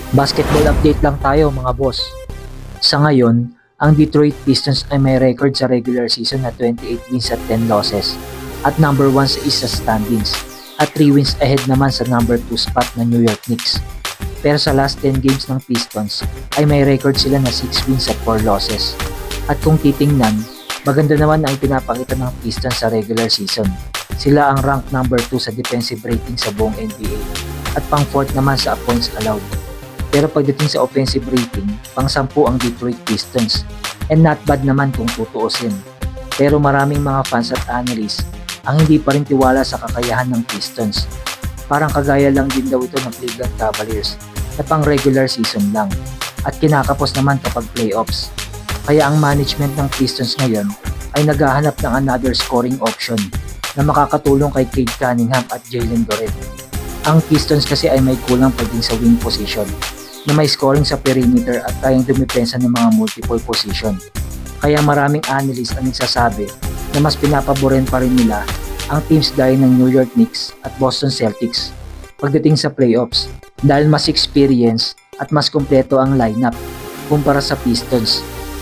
Basketball update lang tayo mga boss. Sa ngayon, ang Detroit Pistons ay may record sa regular season na 28 wins at 10 losses at number 1 sa East standings at 3 wins ahead naman sa number 2 spot na New York Knicks. Pero sa last 10 games ng Pistons ay may record sila na 6 wins at 4 losses. At kung titingnan, maganda naman ang pinapakita ng Pistons sa regular season. Sila ang ranked number 2 sa defensive rating sa buong NBA at pang 4th naman sa points allowed. Pero pagdating sa offensive rating, pang-10 ang Detroit Pistons. And not bad naman kung tutuusin. Pero maraming mga fans at analysts ang hindi pa rin tiwala sa kakayahan ng Pistons. Parang kagaya lang din daw ito ng Cleveland Cavaliers na pang regular season lang at kinakapos naman kapag playoffs. Kaya ang management ng Pistons ngayon ay naghahanap ng another scoring option na makakatulong kay Cade Cunningham at Jalen Duren. Ang Pistons kasi ay may kulang pagdating sa wing position na may scoring sa perimeter at kayang dumipensa ng mga multiple position. Kaya maraming analysts ang nagsasabi na mas pinapaboren pa rin nila ang teams gaya ng New York Knicks at Boston Celtics pagdating sa playoffs dahil mas experience at mas kumpleto ang lineup kumpara sa Pistons.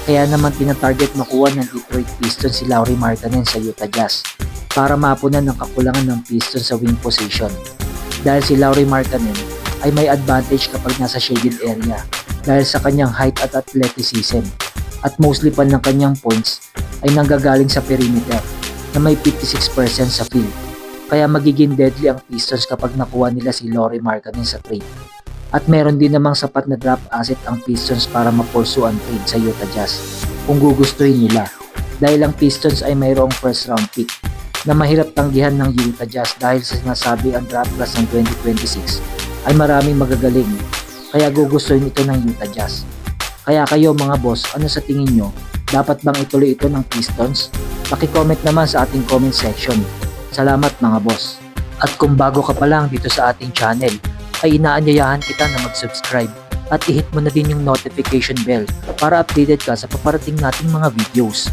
Kaya naman tinatarget makuha ng Detroit Pistons si Lauri Markkanen sa Utah Jazz para mapunan ng kakulangan ng Pistons sa wing position. Dahil si Lauri Markkanen ay may advantage kapag nasa shaded area dahil sa kanyang height at athleticism at mostly pa ng kanyang points ay nanggagaling sa perimeter na may 56% sa field. Kaya magiging deadly ang Pistons kapag nakuha nila si Lauri Markkanen sa trade. At meron din namang sapat na draft asset ang Pistons para ma-pursue ang trade sa Utah Jazz kung gugustuhin nila dahil ang Pistons ay mayroong first round pick na mahirap tanggihan ng Utah Jazz dahil sa sinasabi ang draft class ng 2026 ay maraming magagaling kaya gugustuhin ito ng Utah Jazz. Kaya kayo mga boss, ano sa tingin nyo? Dapat bang ituloy ito ng Pistons? Paki-comment naman sa ating comment section. Salamat mga boss. At kung bago ka pa lang dito sa ating channel, ay inaanyayahan kita na mag-subscribe at i-hit mo na din yung notification bell para updated ka sa paparating nating mga videos.